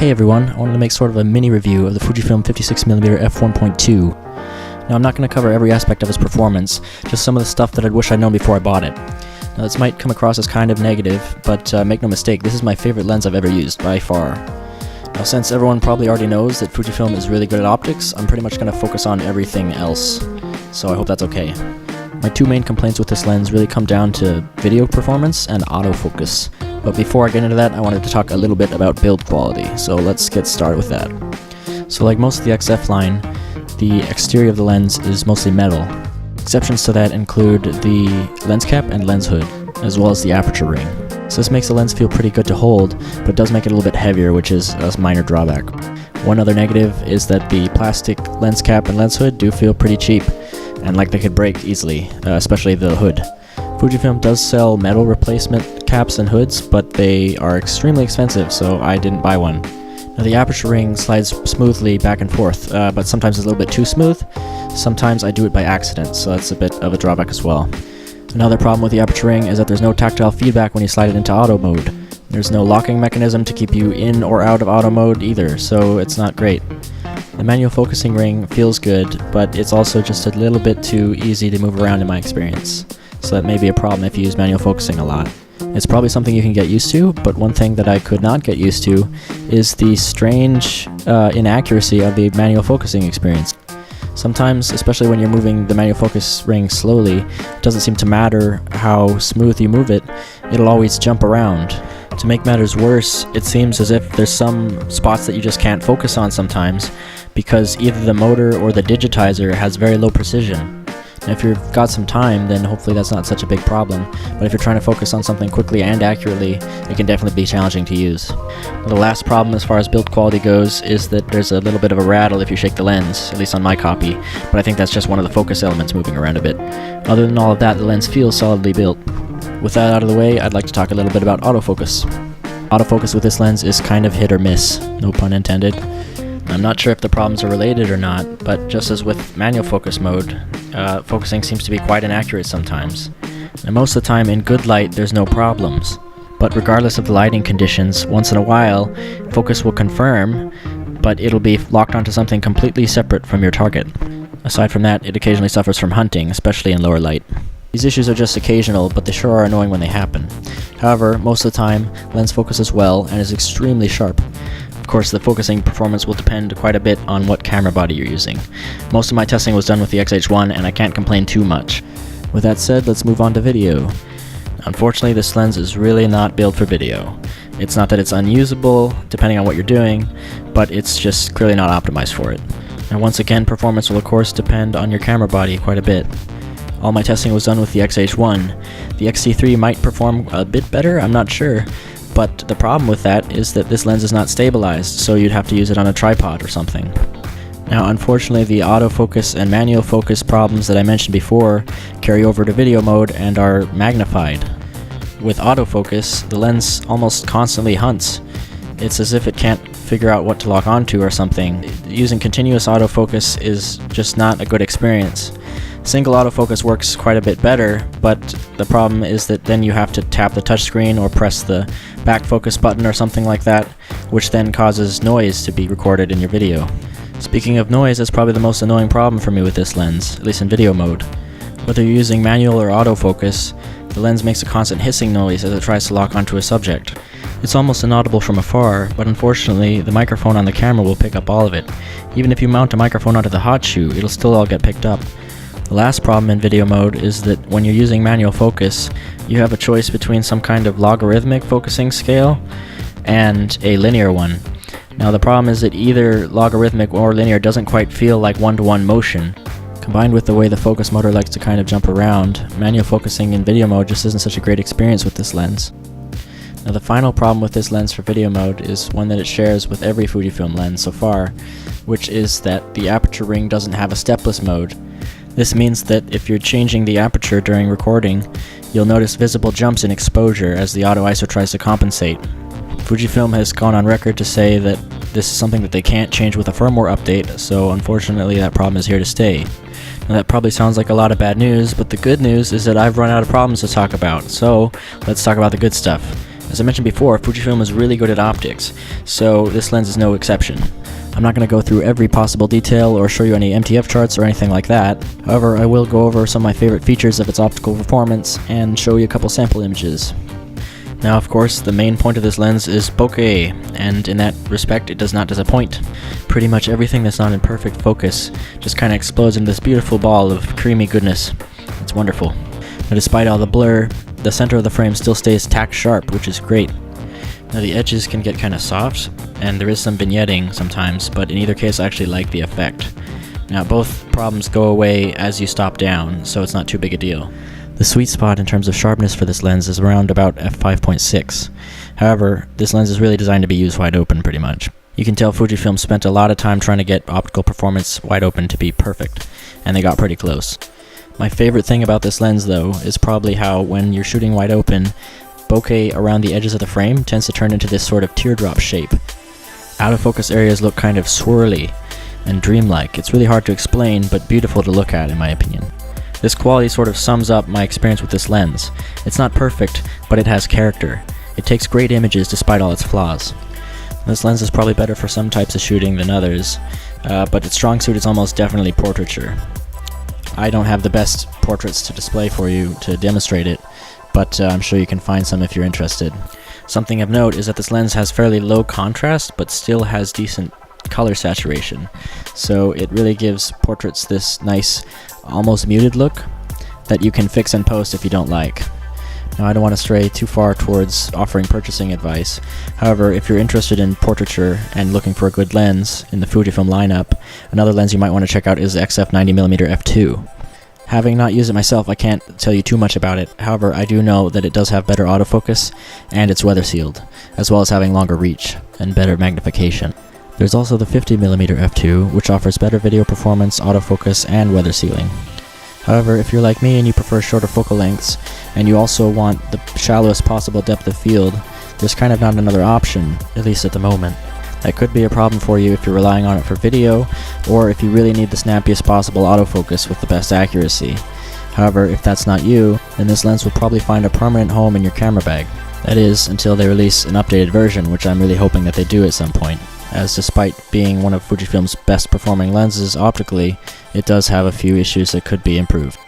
Hey everyone, I wanted to make sort of a mini review of the Fujifilm 56mm F1.2. Now I'm not going to cover every aspect of its performance, just some of the stuff that I wish I'd known before I bought it. Now this might come across as kind of negative, but make no mistake, this is my favorite lens I've ever used, by far. Now since everyone probably already knows that Fujifilm is really good at optics, I'm pretty much going to focus on everything else, so I hope that's okay. My two main complaints with this lens really come down to video performance and autofocus. But before I get into that, I wanted to talk a little bit about build quality, so let's get started with that. So like most of the XF line, the exterior of the lens is mostly metal. Exceptions to that include the lens cap and lens hood, as well as the aperture ring. So this makes the lens feel pretty good to hold, but does make it a little bit heavier, which is a minor drawback. One other negative is that the plastic lens cap and lens hood do feel pretty cheap, and like they could break easily, especially the hood. Fujifilm does sell metal replacement caps and hoods, but they are extremely expensive, so I didn't buy one. Now the aperture ring slides smoothly back and forth, but sometimes it's a little bit too smooth. Sometimes I do it by accident, so that's a bit of a drawback as well. Another problem with the aperture ring is that there's no tactile feedback when you slide it into auto mode. There's no locking mechanism to keep you in or out of auto mode either, so it's not great. The manual focusing ring feels good, but it's also just a little bit too easy to move around in my experience. So that may be a problem if you use manual focusing a lot. It's probably something you can get used to, but one thing that I could not get used to is the strange inaccuracy of the manual focusing experience. Sometimes, especially when you're moving the manual focus ring slowly, it doesn't seem to matter how smooth you move it, it'll always jump around. To make matters worse, it seems as if there's some spots that you just can't focus on sometimes, because either the motor or the digitizer has very low precision. Now if you've got some time, then hopefully that's not such a big problem, but if you're trying to focus on something quickly and accurately, it can definitely be challenging to use. Now, the last problem as far as build quality goes is that there's a little bit of a rattle if you shake the lens, at least on my copy, but I think that's just one of the focus elements moving around a bit. Other than all of that, the lens feels solidly built. With that out of the way, I'd like to talk a little bit about autofocus. Autofocus with this lens is kind of hit or miss, no pun intended. I'm not sure if the problems are related or not, but just as with manual focus mode, focusing seems to be quite inaccurate sometimes. And most of the time in good light there's no problems, but regardless of the lighting conditions, once in a while focus will confirm, but it'll be locked onto something completely separate from your target. Aside from that, it occasionally suffers from hunting, especially in lower light. These issues are just occasional, but they sure are annoying when they happen. However, most of the time, lens focuses well and is extremely sharp. Of course, the focusing performance will depend quite a bit on what camera body you're using. Most of my testing was done with the X-H1, and I can't complain too much. With that said, let's move on to video. Unfortunately, this lens is really not built for video. It's not that it's unusable, depending on what you're doing, but it's just clearly not optimized for it. And once again, performance will of course depend on your camera body quite a bit. All my testing was done with the X-H1. The X-T3 might perform a bit better, I'm not sure, but the problem with that is that this lens is not stabilized, so you'd have to use it on a tripod or something. Now unfortunately, the autofocus and manual focus problems that I mentioned before carry over to video mode and are magnified. With autofocus, the lens almost constantly hunts. It's as if it can't figure out what to lock onto or something. Using continuous autofocus is just not a good experience. Single autofocus works quite a bit better, but the problem is that then you have to tap the touchscreen or press the back focus button or something like that, which then causes noise to be recorded in your video. Speaking of noise, that's probably the most annoying problem for me with this lens, at least in video mode. Whether you're using manual or autofocus, the lens makes a constant hissing noise as it tries to lock onto a subject. It's almost inaudible from afar, but unfortunately the microphone on the camera will pick up all of it. Even if you mount a microphone onto the hot shoe, it'll still all get picked up. The last problem in video mode is that when you're using manual focus, you have a choice between some kind of logarithmic focusing scale and a linear one. Now the problem is that either logarithmic or linear doesn't quite feel like one-to-one motion. Combined with the way the focus motor likes to kind of jump around, manual focusing in video mode just isn't such a great experience with this lens. Now the final problem with this lens for video mode is one that it shares with every Fujifilm lens so far, which is that the aperture ring doesn't have a stepless mode. This means that if you're changing the aperture during recording, you'll notice visible jumps in exposure as the auto ISO tries to compensate. Fujifilm has gone on record to say that this is something that they can't change with a firmware update, so unfortunately that problem is here to stay. Now that probably sounds like a lot of bad news, but the good news is that I've run out of problems to talk about, so let's talk about the good stuff. As I mentioned before, Fujifilm is really good at optics, so this lens is no exception. I'm not going to go through every possible detail or show you any MTF charts or anything like that. However, I will go over some of my favorite features of its optical performance and show you a couple sample images. Now, of course, the main point of this lens is bokeh, and in that respect, it does not disappoint. Pretty much everything that's not in perfect focus just kind of explodes into this beautiful ball of creamy goodness. It's wonderful. Now, despite all the blur, the center of the frame still stays tack sharp, which is great. Now, the edges can get kind of soft, and there is some vignetting sometimes, but in either case, I actually like the effect. Now, both problems go away as you stop down, so it's not too big a deal. The sweet spot in terms of sharpness for this lens is around about f5.6. However, this lens is really designed to be used wide open pretty much. You can tell Fujifilm spent a lot of time trying to get optical performance wide open to be perfect, and they got pretty close. My favorite thing about this lens though is probably how when you're shooting wide open, bokeh around the edges of the frame tends to turn into this sort of teardrop shape. Out-of-focus areas look kind of swirly and dreamlike. It's really hard to explain, but beautiful to look at in my opinion. This quality sort of sums up my experience with this lens. It's not perfect, but it has character. It takes great images despite all its flaws. This lens is probably better for some types of shooting than others, but its strong suit is almost definitely portraiture. I don't have the best portraits to display for you to demonstrate it, but I'm sure you can find some if you're interested. Something of note is that this lens has fairly low contrast, but still has decent color saturation, so it really gives portraits this nice, almost muted look that you can fix and post if you don't like. Now, I don't want to stray too far towards offering purchasing advice. However, if you're interested in portraiture and looking for a good lens in the Fujifilm lineup, another lens you might want to check out is the 50mm F2. Having not used it myself, I can't tell you too much about it. However, I do know that it does have better autofocus and it's weather sealed, as well as having longer reach and better magnification. There's also the 50mm F2, which offers better video performance, autofocus, and weather sealing. However, if you're like me and you prefer shorter focal lengths, and you also want the shallowest possible depth of field, there's kind of not another option, at least at the moment. That could be a problem for you if you're relying on it for video, or if you really need the snappiest possible autofocus with the best accuracy. However, if that's not you, then this lens will probably find a permanent home in your camera bag. That is, until they release an updated version, which I'm really hoping that they do at some point, as despite being one of Fujifilm's best performing lenses optically, it does have a few issues that could be improved.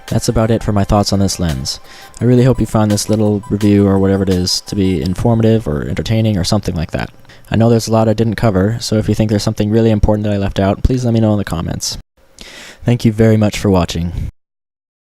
That's about it for my thoughts on this lens. I really hope you found this little review or whatever it is to be informative or entertaining or something like that. I know there's a lot I didn't cover, so if you think there's something really important that I left out, please let me know in the comments. Thank you very much for watching.